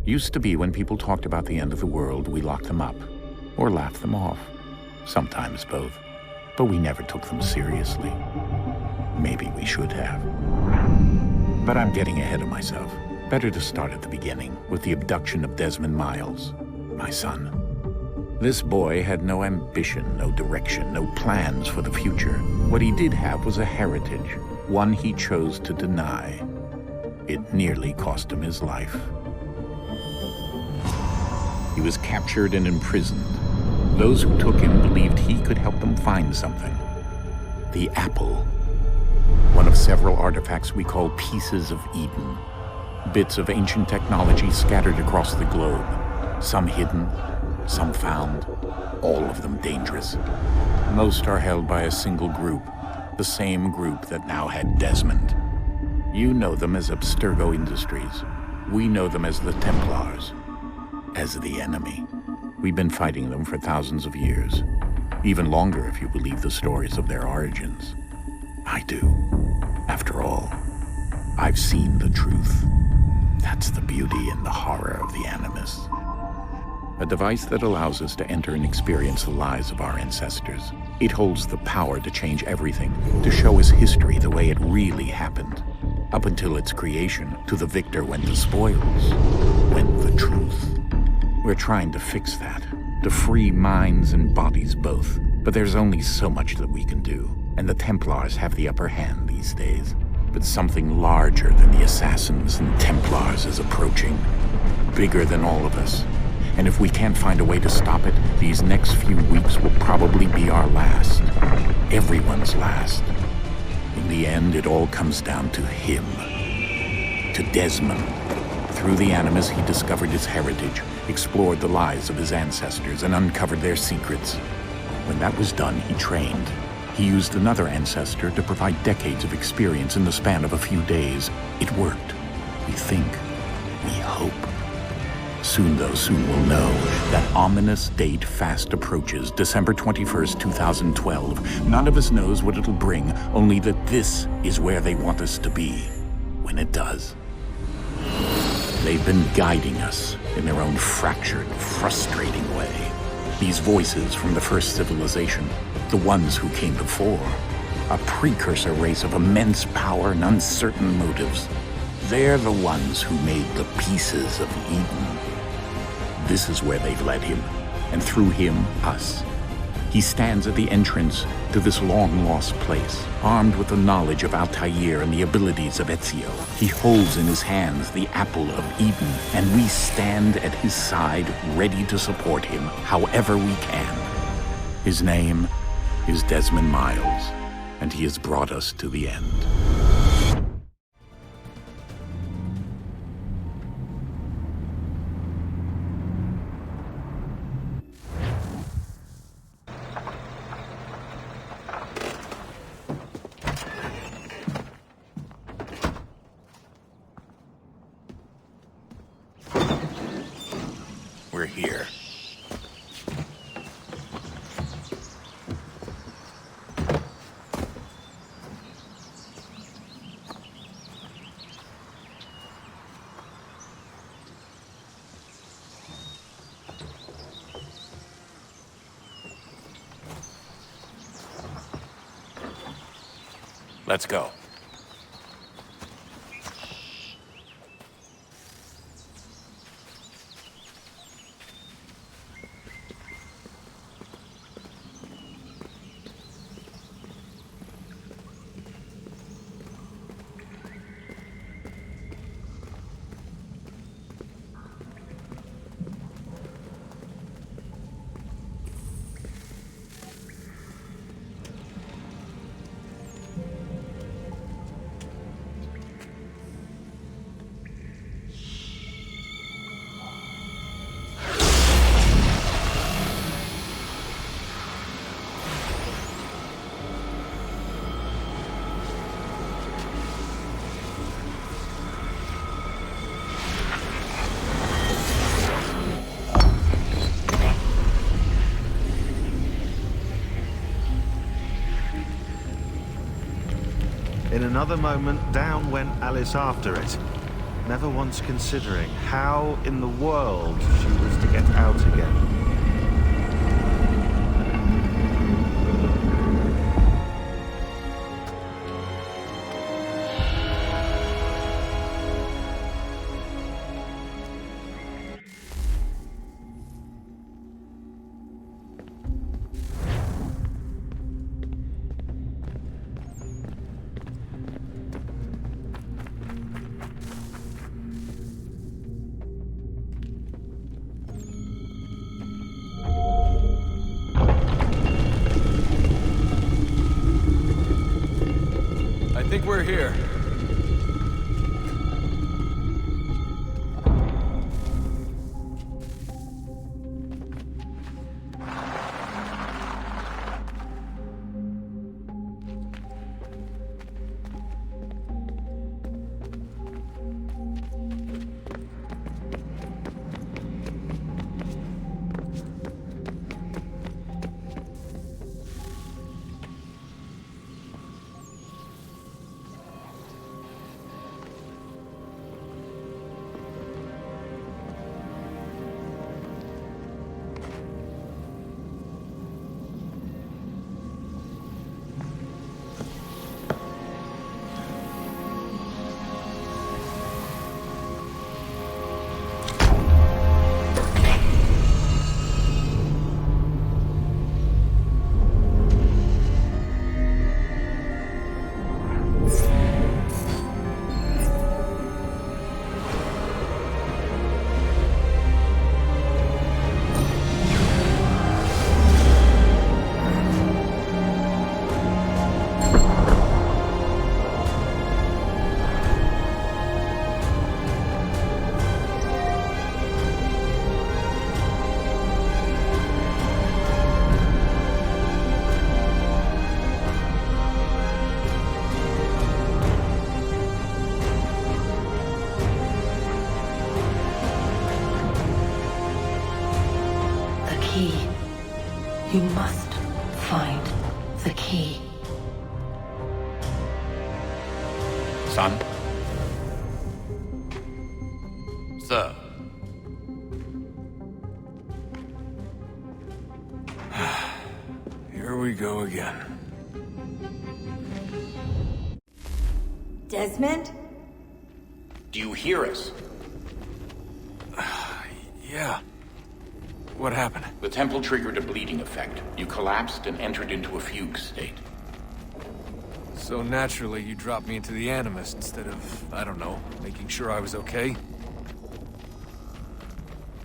Used to be when people talked about the end of the world, we locked them up, or laughed them off. Sometimes both. But we never took them seriously. Maybe we should have. But I'm getting ahead of myself. Better to start at the beginning, with the abduction of Desmond Miles, my son. This boy had no ambition, no direction, no plans for the future. What he did have was a heritage, one he chose to deny. It nearly cost him his life. He was captured and imprisoned. Those who took him believed he could help them find something. The apple. One of several artifacts we call Pieces of Eden. Bits of ancient technology scattered across the globe. Some hidden, some found, all of them dangerous. Most are held by a single group, the same group that now had Desmond. You know them as Abstergo Industries. We know them as the Templars, as the enemy. We've been fighting them for thousands of years, even longer if you believe the stories of their origins. I do. After all, I've seen the truth. That's the beauty and the horror of the Animus. A device that allows us to enter and experience the lives of our ancestors. It holds the power to change everything, to show us history the way it really happened. Up until its creation, to the victor went the spoils, went the truth. We're trying to fix that, to free minds and bodies both. But there's only so much that we can do, and the Templars have the upper hand these days. But something larger than the Assassins and Templars is approaching, bigger than all of us. And if we can't find a way to stop it, these next few weeks will probably be our last. Everyone's last. In the end, it all comes down to him. To Desmond. Through the Animus, he discovered his heritage, explored the lives of his ancestors, and uncovered their secrets. When that was done, he trained. He used another ancestor to provide decades of experience in the span of a few days. It worked. We think. We hope. Soon, though, soon we'll know. That ominous date fast approaches, December 21st, 2012. None of us knows what it'll bring, only that this is where they want us to be, when it does. They've been guiding us in their own fractured, frustrating way. These voices from the first civilization, the ones who came before, a precursor race of immense power and uncertain motives. They're the ones who made the Pieces of Eden. This is where they've led him, and through him, us. He stands at the entrance to this long-lost place, armed with the knowledge of Altair and the abilities of Ezio. He holds in his hands the Apple of Eden, and we stand at his side, ready to support him however we can. His name is Desmond Miles, and he has brought us to the end. We're here. Let's go. In another moment, down went Alice after it. never once considering how in the world she was to get out again. I think we're here. You must find the key. Son? Sir. Here we go again. Desmond? Do you hear us? Yeah. What happened? The temple triggered a bleeding effect. You collapsed and entered into a fugue state. So naturally, you dropped me into the Animus instead of, I don't know, making sure I was okay?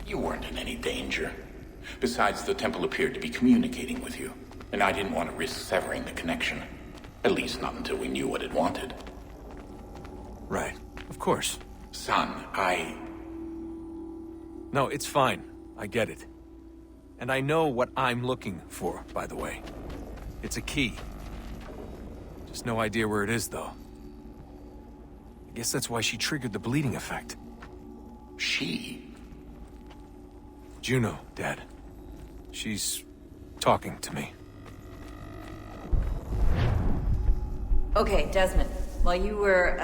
You weren't in any danger. Besides, the temple appeared to be communicating with you, and I didn't want to risk severing the connection. At least not until we knew what it wanted. Right. Of course. Son, No, it's fine. I get it. And I know what I'm looking for, by the way. It's a key. Just no idea where it is, though. I guess that's why she triggered the bleeding effect. She? Juno, Dad. She's talking to me. Okay, Desmond. While you were,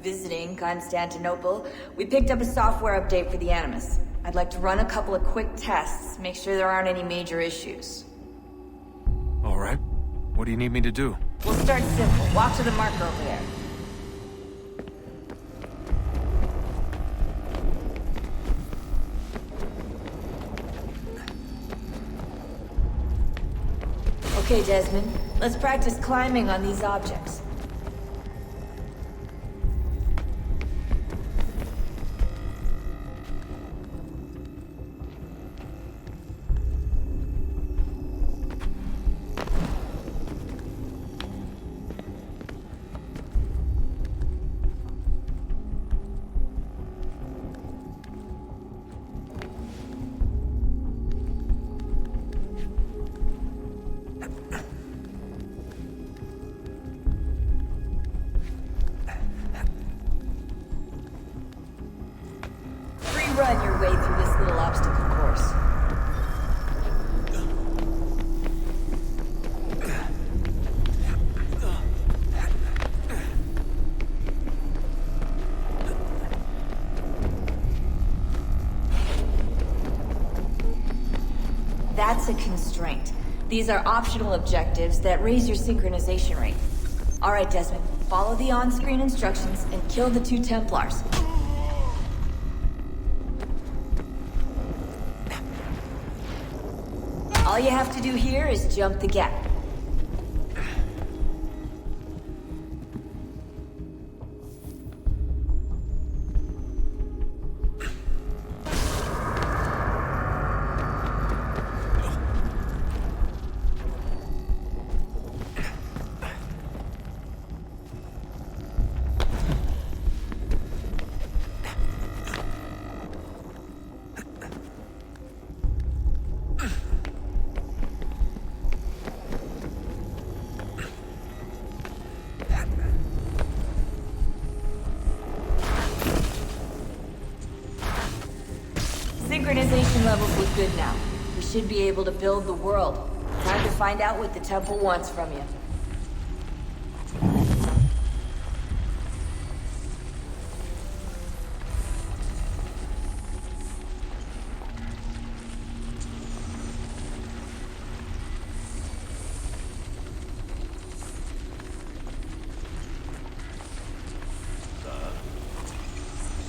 visiting Constantinople, we picked up a software update for the Animus. I'd like to run a couple of quick tests, make sure there aren't any major issues. All right. What do you need me to do? We'll start simple. Walk to the marker over there. Okay, Desmond. Let's practice climbing on these objects. Run your way through this little obstacle course. That's a constraint. These are optional objectives that raise your synchronization rate. Alright, Desmond. Follow the on-screen instructions and kill the 2 Templars. All you have to do here is jump the gap. Synchronization levels look good now. We should be able to build the world. Time to find out what the temple wants from you.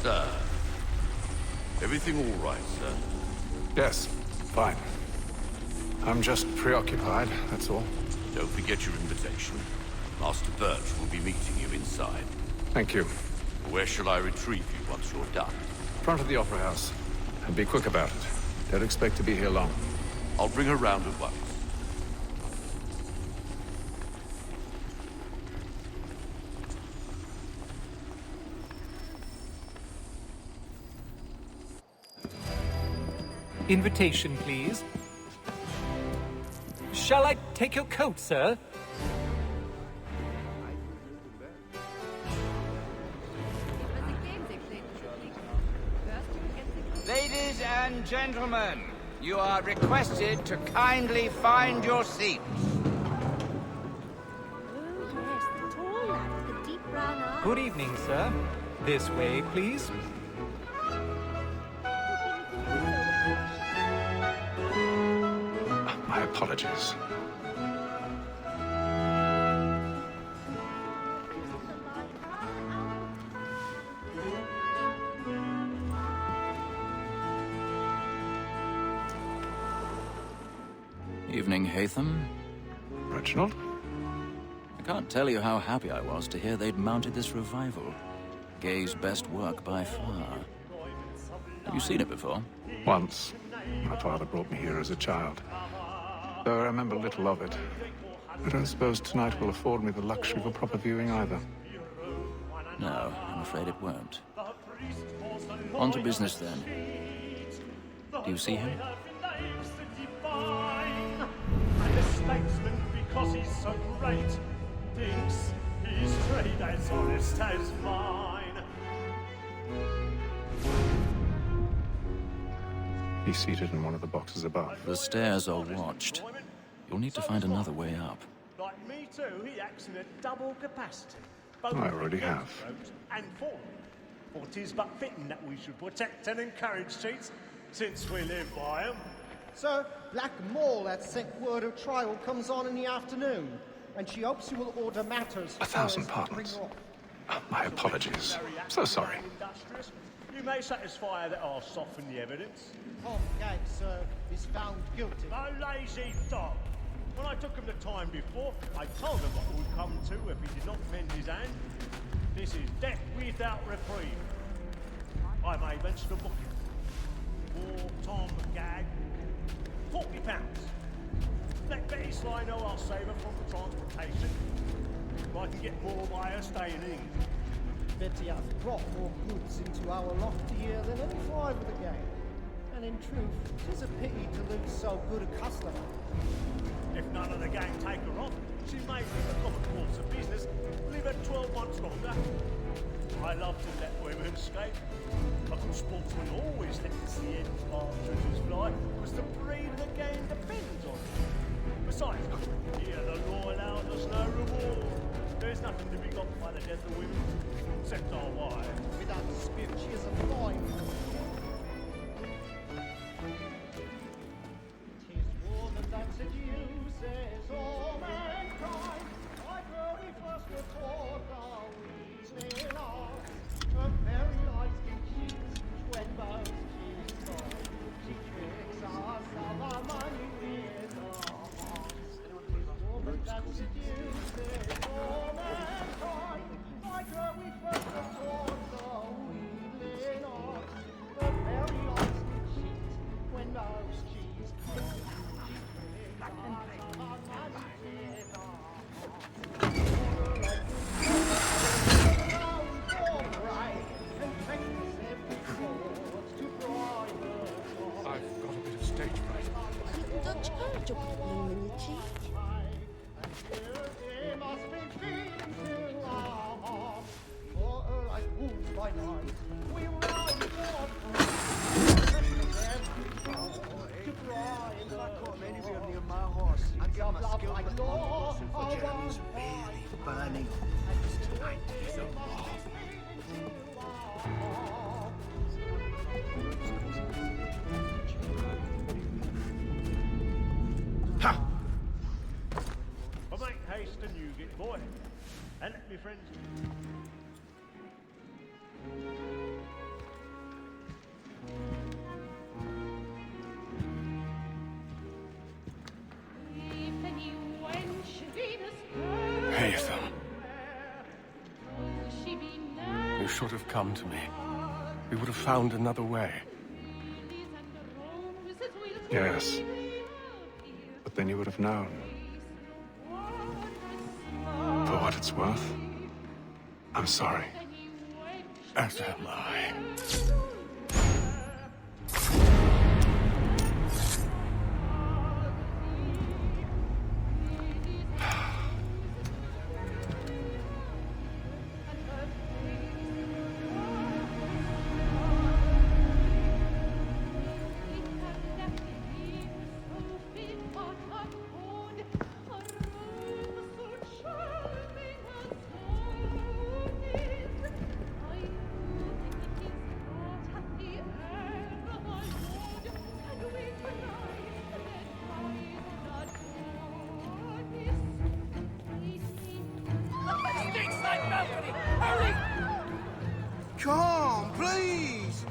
Sir. Everything all right, sir? Yes, fine. I'm just preoccupied, that's all. Don't forget your invitation. Master Birch will be meeting you inside. Thank you. Where shall I retrieve you once you're done? Front of the Opera House. And be quick about it. Don't expect to be here long. I'll bring her round at once. Invitation, please. Shall I take your coat, sir? Ladies and gentlemen, you are requested to kindly find your seats. Good evening, sir. This way, please. My apologies. Evening, Hatham. Reginald? I can't tell you how happy I was to hear they'd mounted this revival. Gay's best work by far. Have you seen it before? Once. My father brought me here as a child. Though I remember little of it. I don't suppose tonight will afford me the luxury of a proper viewing either. No, I'm afraid it won't. On to business then. Do you see him? And the statesman, because he's so great, thinks his trade as honest as mine. He's seated in one of the boxes above. The stairs are watched. You'll need to find another way up. Like me too, he acts in a double capacity. Both I already have. throat and form. For 'tis but fitting that we should protect and encourage cheats, since we live by 'em. Sir, Black Mole had sent word her trial comes on in the afternoon, and she hopes you will order matters. 1,000 pardons. My apologies. So sorry. Industrious. You may satisfy that I'll soften the evidence. Tom Gag, sir, is found guilty. A lazy dog. When I took him the time before, I told him what would come to if he did not mend his hand. This is death without reprieve. I may mention a booking. For Tom Gag, £40. Let Betty Sly know I'll save her from the transportation. If I can get more by her staying in England. Betty hath brought more goods into our loft here than any 5 of the gang. And in truth, 'tis a pity to lose so good a customer. If none of the gang take her off, she may, in the common course of business, live her 12 months longer. I love to let women escape. A good sportsman always lets the end partridges fly, because the breed of the game depends on it. Besides, here the law allows us no reward. There's nothing to be got by the death of women, except our wives. Without dispute, she is a fine. 'Tis stage fright. Couldn't I charge a blue in your cheek? Well, make haste and you get boy. And me friends. Hatham. You should have come to me. We would have found another way. Yes. But then you would have known. For what it's worth, I'm sorry. As am I. Come, please!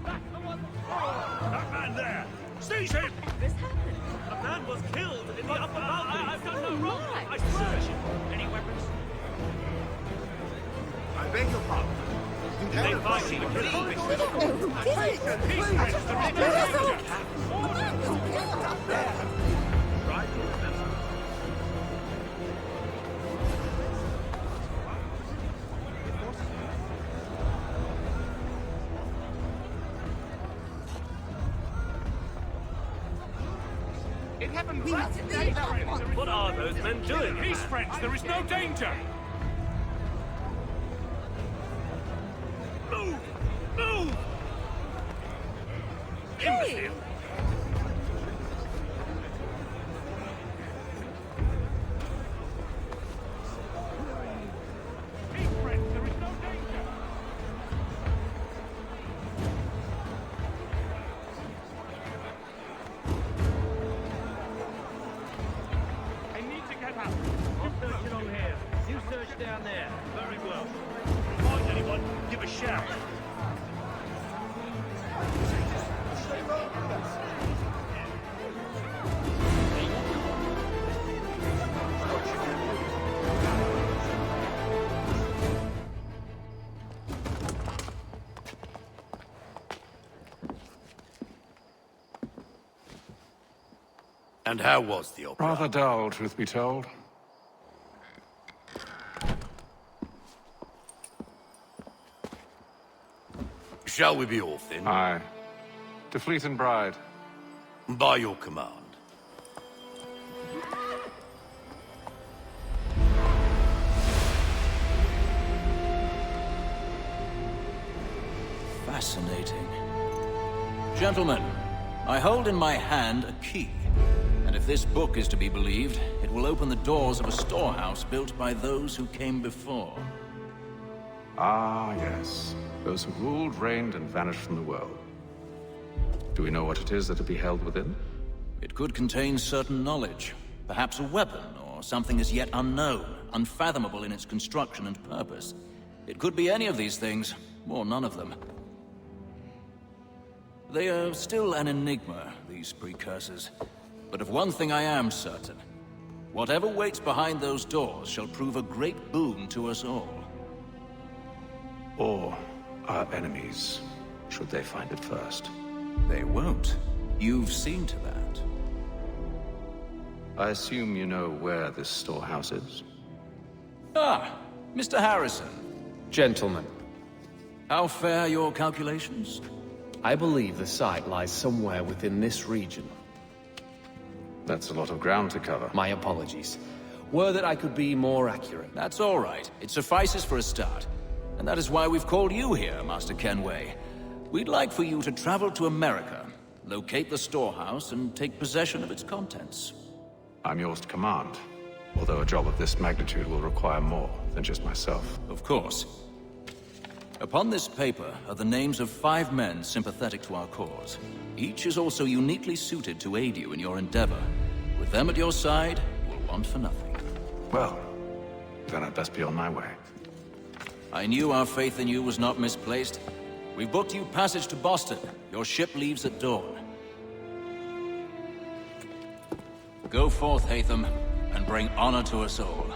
That man there! Seize him! This happened. A man was killed in the upper balcony. I've done no wrong. I swear. Any weapons? I beg your pardon. Did they find him? Right? It happened What are those men doing? Peace, friends. There is no danger. Move! Move! Imbecile! Peace, friends. There is no danger. I need to get out. You search along here. You search down there. Very well. Find anyone, give a shout. And how was the opera? Rather dull, truth be told. Shall we be off then? Aye. To Fleet and Bride. By your command. Fascinating. Gentlemen, I hold in my hand a key. And if this book is to be believed, it will open the doors of a storehouse built by those who came before. Ah, yes. Those who ruled, reigned, and vanished from the world. Do we know what it is that will be held within? It could contain certain knowledge. Perhaps a weapon, or something as yet unknown, unfathomable in its construction and purpose. It could be any of these things, or none of them. They are still an enigma, these precursors. But of one thing I am certain. Whatever waits behind those doors shall prove a great boon to us all. Or our enemies, should they find it first. They won't. You've seen to that. I assume you know where this storehouse is? Ah, Mr. Harrison. Gentlemen. How fare your calculations? I believe the site lies somewhere within this region. That's a lot of ground to cover. My apologies. Were that I could be more accurate. That's all right. It suffices for a start. And that is why we've called you here, Master Kenway. We'd like for you to travel to America, locate the storehouse, and take possession of its contents. I'm yours to command. Although a job of this magnitude will require more than just myself. Of course. Upon this paper are the names of 5 men sympathetic to our cause. Each is also uniquely suited to aid you in your endeavor. With them at your side, you will want for nothing. Well, then I'd best be on my way. I knew our faith in you was not misplaced. We've booked you passage to Boston. Your ship leaves at dawn. Go forth, Hatham, and bring honor to us all.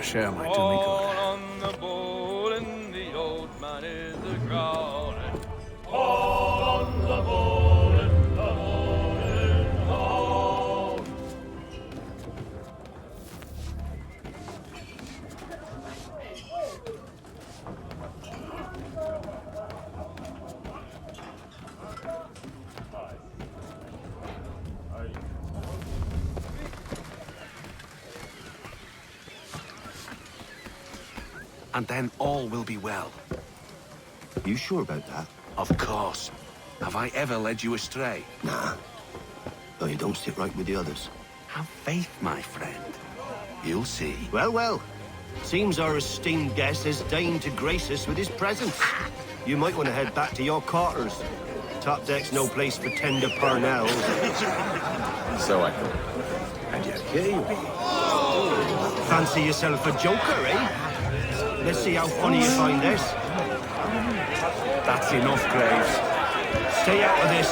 Share might do me good. On the bowl and the old man is a growling. All on the bowl and the bowling all. And then all will be well. You sure about that? Of course. Have I ever led you astray? Nah. Oh, you don't sit right with the others. Have faith, my friend. You'll see. Well, well. Seems our esteemed guest has deigned to grace us with his presence. You might want to head back to your quarters. Top deck's no place for tender parnells. So I thought. And yet here you be. Fancy yourself a joker, eh? Let's see how funny you find this. That's enough, Graves. Stay out of this.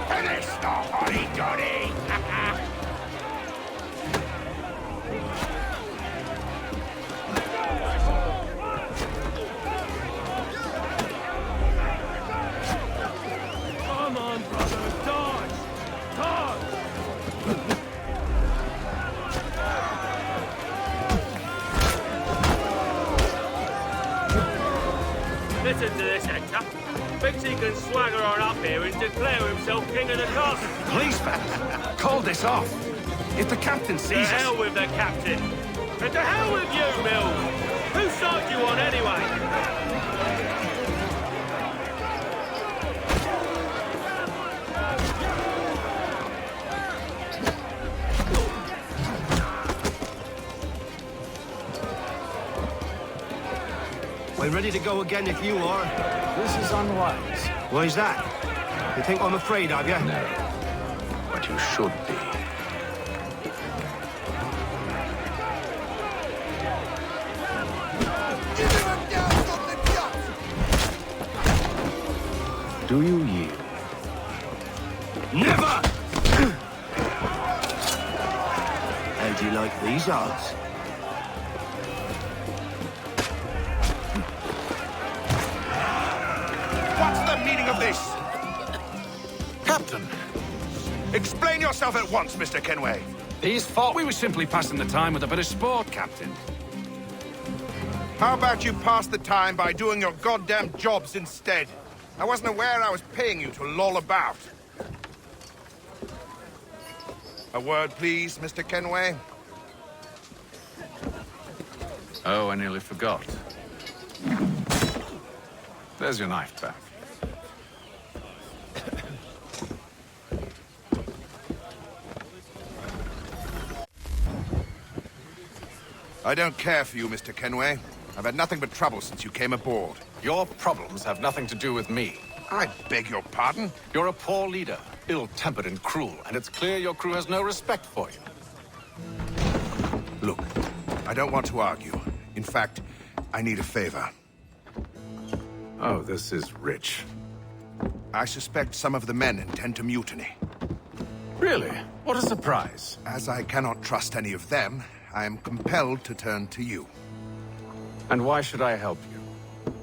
Finish the hotty-toddy! Come on, brother, dodge! Dodge! Listen to this, Hector. Thinks he can swagger on up here and declare himself king of the castle. Please, fellas, call this off. If the captain To sees us... hell with the captain. And to hell with you, Mills. Whose side you on, anyway? We're ready to go again if you are. This is unwise. Why's that? You think I'm afraid of you? No. But you should be. Do you yield? Never! How do you like these odds? What's the meaning of this? Captain! Explain yourself at once, Mr. Kenway. These thought we were simply passing the time with a bit of sport, Captain. How about you pass the time by doing your goddamn jobs instead? I wasn't aware I was paying you to loll about. A word, please, Mr. Kenway. Oh, I nearly forgot. There's your knife back. I don't care for you, Mr. Kenway. I've had nothing but trouble since you came aboard. Your problems have nothing to do with me. I beg your pardon? You're a poor leader, ill-tempered and cruel, and it's clear your crew has no respect for you. Look, I don't want to argue. In fact, I need a favor. Oh, this is rich. I suspect some of the men intend to mutiny. Really? What a surprise. As I cannot trust any of them, I am compelled to turn to you. And why should I help you?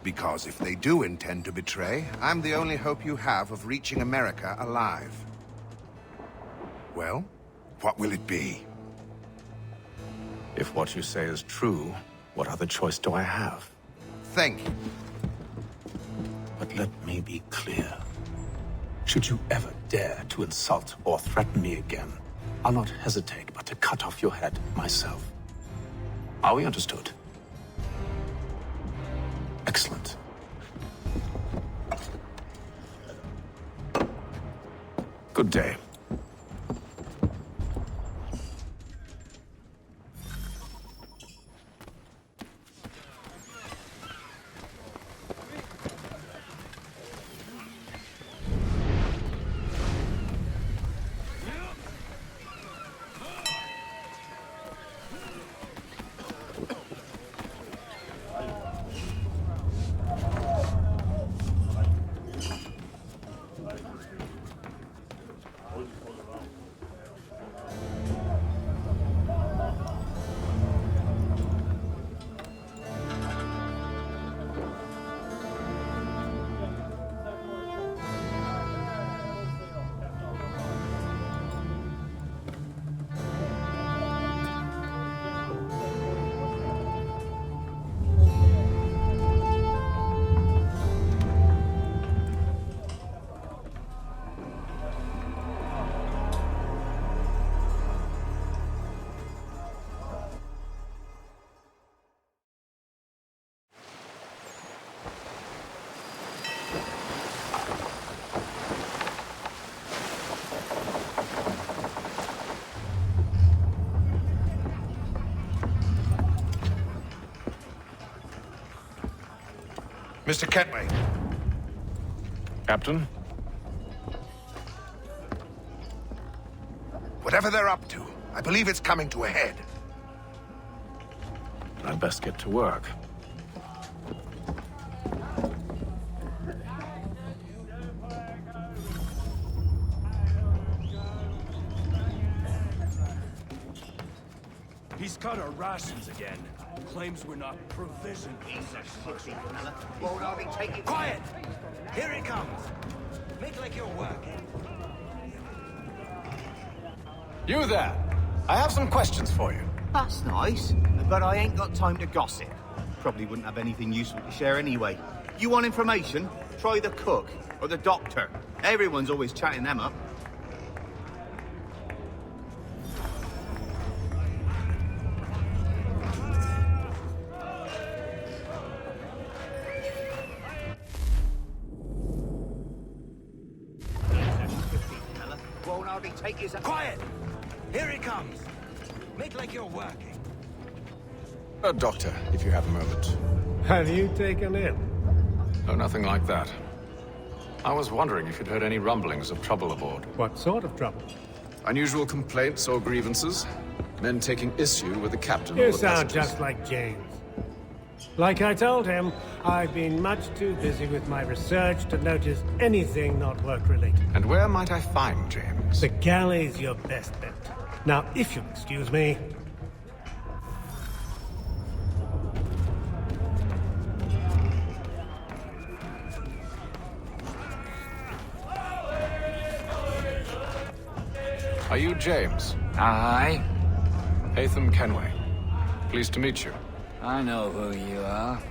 Because if they do intend to betray, I'm the only hope you have of reaching America alive. Well, what will it be? If what you say is true, what other choice do I have? Think. But let me be clear. Should you ever dare to insult or threaten me again, I'll not hesitate but to cut off your head myself. Are we understood? Excellent. Good day. Mr. Kenway. Captain? Whatever they're up to, I believe it's coming to a head. I'd best get to work. He's cut our rations again. Claims we're not provisioned. Won't I be taking... Quiet! Here it comes. Make like you're working. You there! I have some questions for you. That's nice, but I ain't got time to gossip. Probably wouldn't have anything useful to share anyway. You want information? Try the cook or the doctor. Everyone's always chatting them up. Won't I be taking... Quiet! Here it comes. Make like you're working. Doctor, if you have a moment. Have you taken him? No, nothing like that. I was wondering if you'd heard any rumblings of trouble aboard. What sort of trouble? Unusual complaints or grievances? Men taking issue with the captain You or the sound passengers? just like James. Like I told him, I've been much too busy with my research to notice anything not work-related. And where might I find James? The galley's your best bet. Now, if you'll excuse me... Are you James? Aye. Hatham Kenway. Pleased to meet you. I know who you are.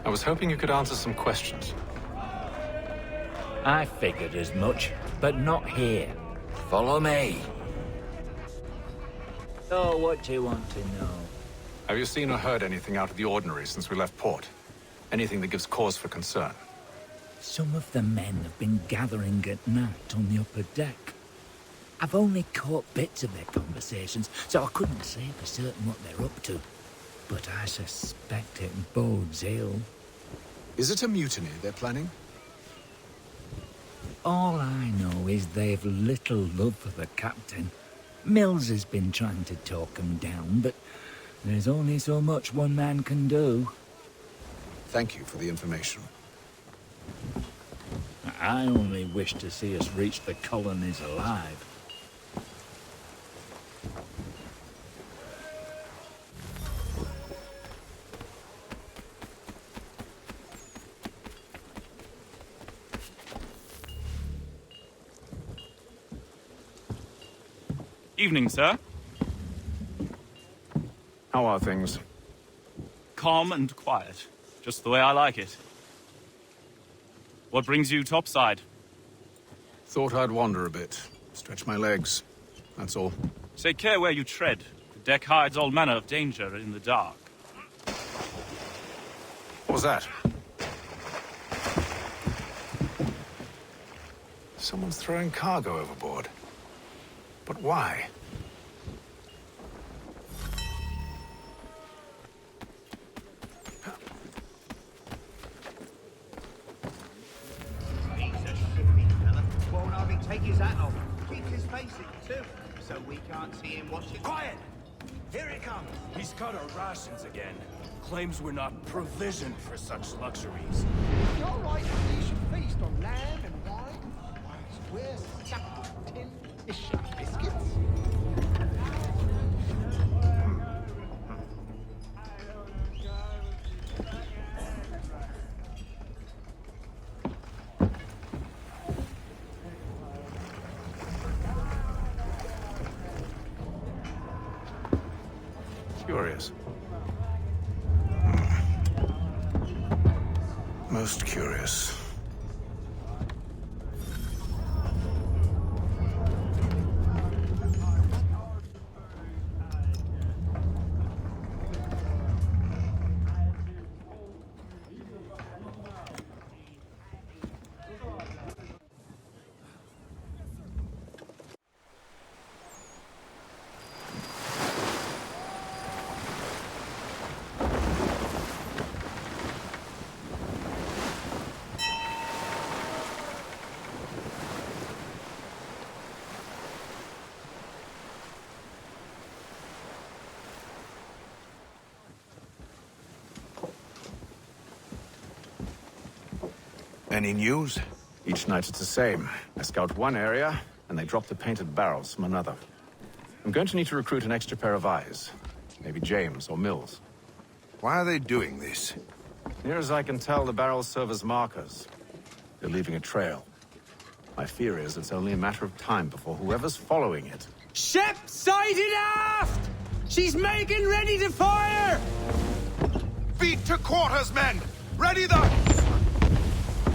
I was hoping you could answer some questions. I figured as much, but not here. Follow me. So, what do you want to know? Have you seen or heard anything out of the ordinary since we left port? Anything that gives cause for concern. Some of the men have been gathering at night on the upper deck. I've only caught bits of their conversations, so I couldn't say for certain what they're up to. But I suspect it bodes ill. Is it a mutiny they're planning? All I know is they've little love for the captain. Mills has been trying to talk him down, but there's only so much one man can do. Thank you for the information. I only wish to see us reach the colonies alive. Evening, sir. How are things? Calm and quiet. Just the way I like it. What brings you topside? Thought I'd wander a bit. Stretch my legs. That's all. Take care where you tread. The deck hides all manner of danger in the dark. What was that? Someone's throwing cargo overboard. But why? He's a shifty fella. Won't hardly take his hat off. Keeps his face in too, so we can't see him watching. Quiet! Here he comes! He's cut our rations again. Claims we're not provisioned for such luxuries. You're right that we should feast on lamb and wine, whilst we're stuck with tin fish and biscuits. Curious. Most curious. Any news? Each night it's the same. I scout one area, and they drop the painted barrels from another. I'm going to need to recruit an extra pair of eyes. Maybe James or Mills. Why are they doing this? Near as I can tell, the barrels serve as markers. They're leaving a trail. My fear is it's only a matter of time before whoever's following it. Ship sighted aft! She's making ready to fire! Beat to quarters, men! Ready the...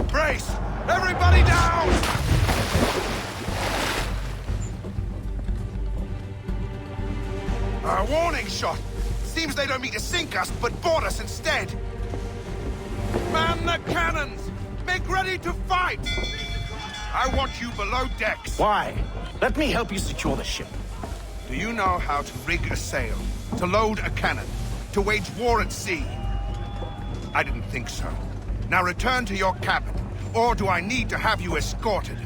Brace! Everybody down! A warning shot! Seems they don't mean to sink us, but board us instead! Man the cannons! Make ready to fight! I want you below decks! Why? Let me help you secure the ship. Do you know how to rig a sail? To load a cannon? To wage war at sea? I didn't think so. Now return to your cabin, or do I need to have you escorted?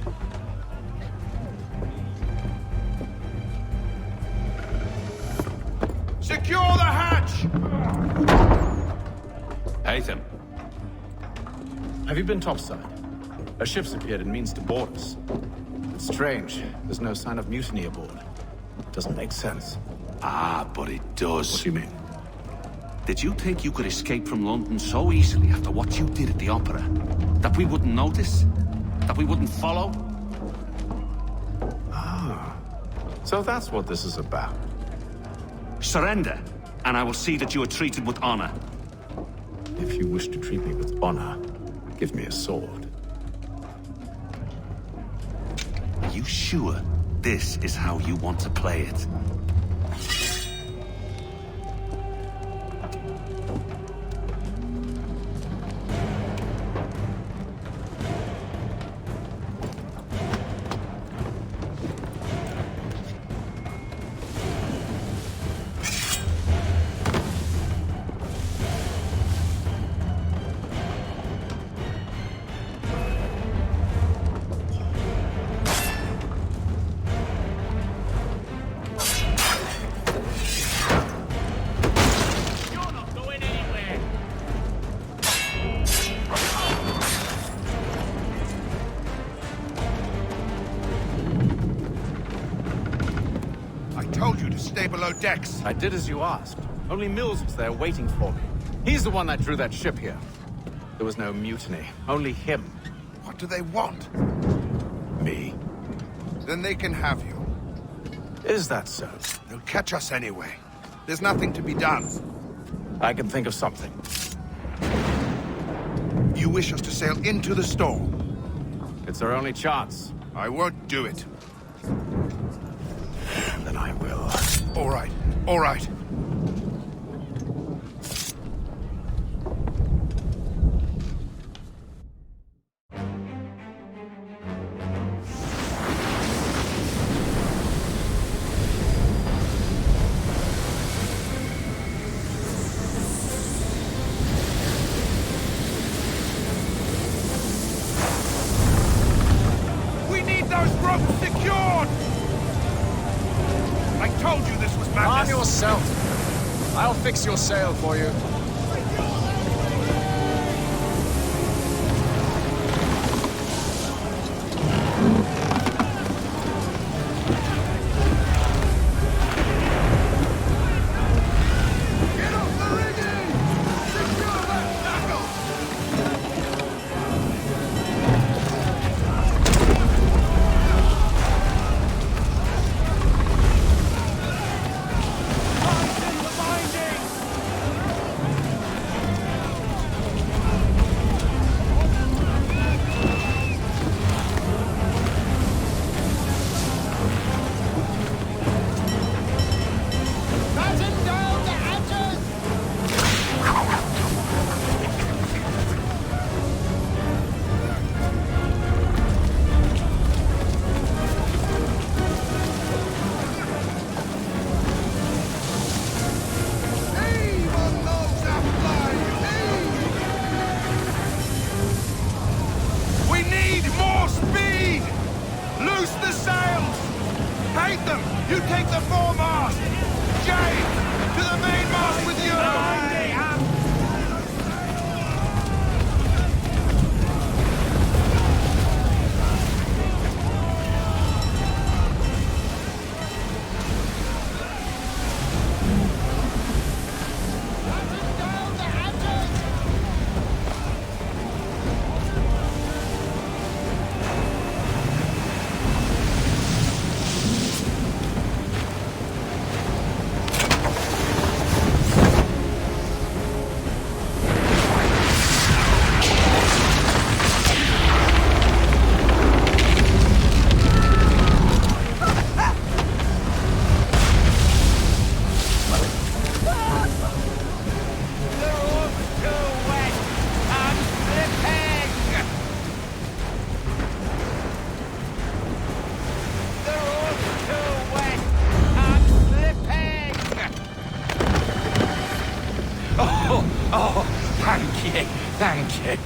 Secure the hatch! Haytham. Have you been topside? A ship's appeared and means to board us. It's strange. There's no sign of mutiny aboard. Doesn't make sense. Ah, but it does. What do you mean? Did you think you could escape from London so easily after what you did at the Opera? That we wouldn't notice? That we wouldn't follow? Ah. So that's what this is about. Surrender, and I will see that you are treated with honor. If you wish to treat me with honor, give me a sword. Are you sure this is how you want to play it? stay below decks. I did as you asked. Only Mills was there waiting for me. He's the one that drew that ship here. There was no mutiny, only him. What do they want? Me. Then they can have you. Is that so? They'll catch us anyway. There's nothing to be done. I can think of something. You wish us to sail into the storm? It's our only chance. I won't do it. Then I will. All right, all right. We need those ropes secured! I told you this was madness. Arm yourself. I'll fix your sail for you. We need more speed! Loose the sails! Paint them! You take the foremast! James, to the mainmast with you! Oh, thank you, thank you.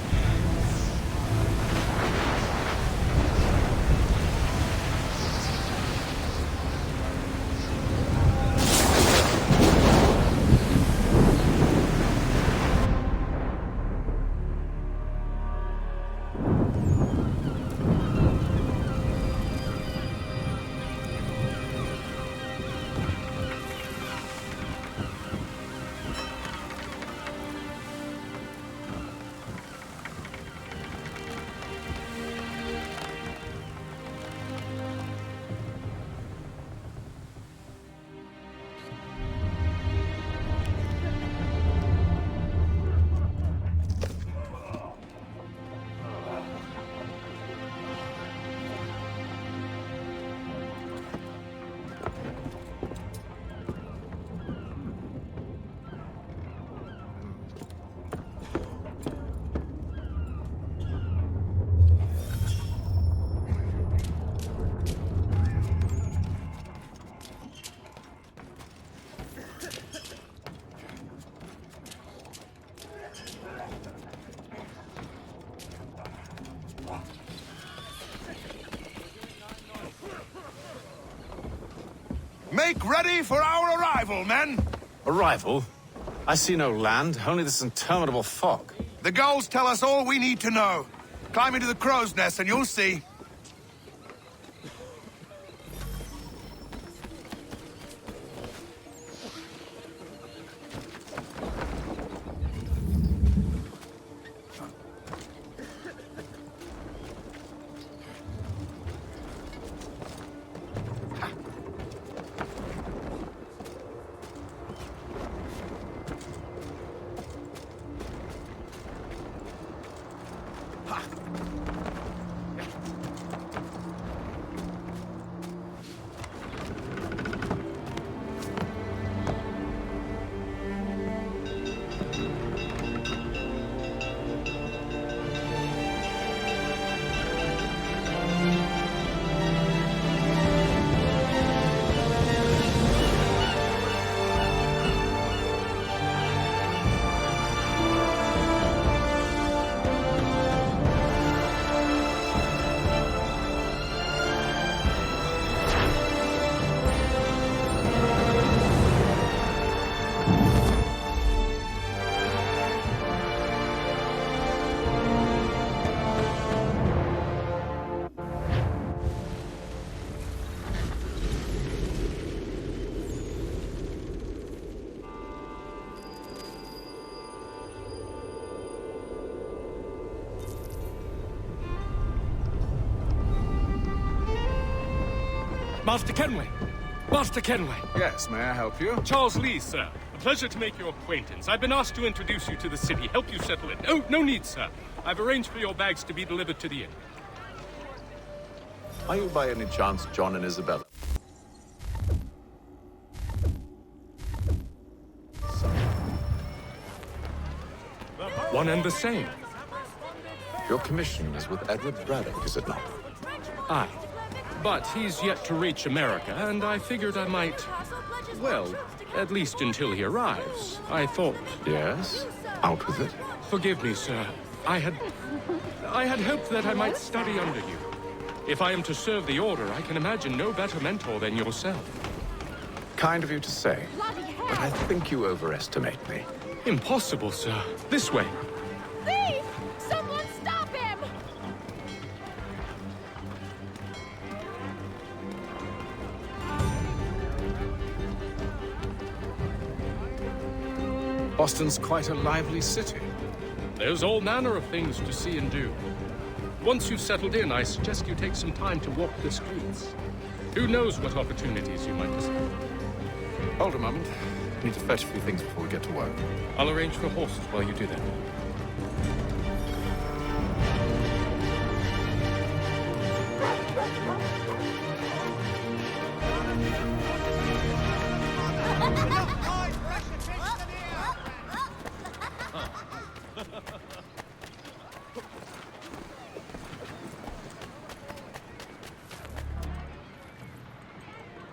Make ready for our arrival, men! Arrival? I see no land, only this interminable fog. The gulls tell us all we need to know. Climb into the crow's nest and you'll see. Master Kenway! Master Kenway! Yes, may I help you? Charles Lee, sir. A pleasure to make your acquaintance. I've been asked to introduce you to the city, help you settle in. Oh, no need, sir. I've arranged for your bags to be delivered to the inn. Are you by any chance John and Isabella? One and the same. Your commission is with Edward Braddock, is it not? Aye. But he's yet to reach America, and I figured I might... Well, at least until he arrives. I thought... Yes? Out with it. Forgive me, sir. I had hoped that I might study under you. If I am to serve the Order, I can imagine no better mentor than yourself. Kind of you to say, but I think you overestimate me. Impossible, sir. This way. Thief! Someone stop him! Boston's quite a lively city. There's all manner of things to see and do. Once you've settled in, I suggest you take some time to walk the streets. Who knows what opportunities you might discover. Hold a moment. I need to fetch a few things before we get to work. I'll arrange for horses while you do that.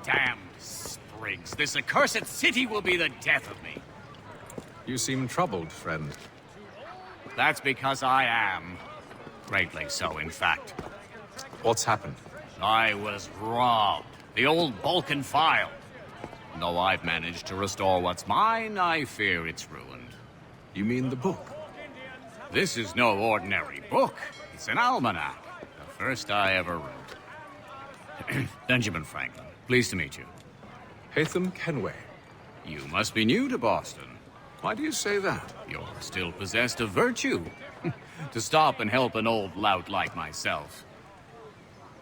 Damned sprigs. This accursed city will be the death of me. You seem troubled, friend. That's because I am. Greatly so, in fact. What's happened? I was robbed. The old Balkan file. Though I've managed to restore what's mine, I fear it's ruined. You mean the book? This is no ordinary book. It's an almanac. The first I ever wrote. Benjamin Franklin. Pleased to meet you. Haytham Kenway. You must be new to Boston. Why do you say that? You're still possessed of virtue. To stop and help an old lout like myself.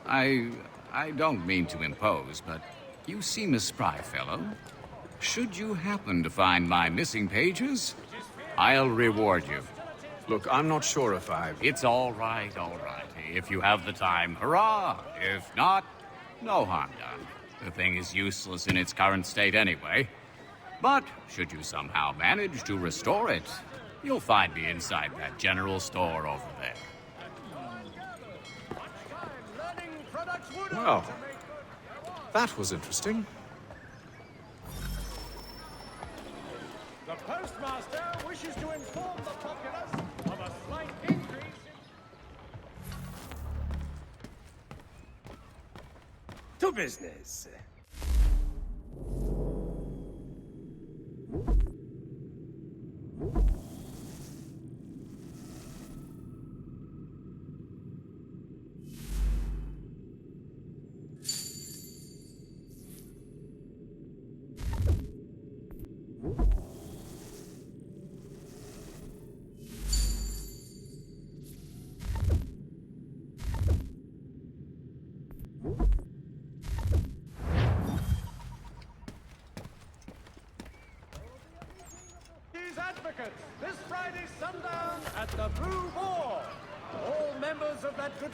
I don't mean to impose, but you seem a spry fellow. Should you happen to find my missing pages, I'll reward you. Look, I'm not sure if I... It's all right, all right. If you have the time, hurrah! If not, no harm done. The thing is useless in its current state anyway. But should you somehow manage to restore it, you'll find me inside that general store over there. Well, that was interesting. The postmaster wishes to inform the populace of a slight increase in... To business. Advocates, this Friday sundown at the Blue Boar. All members of that good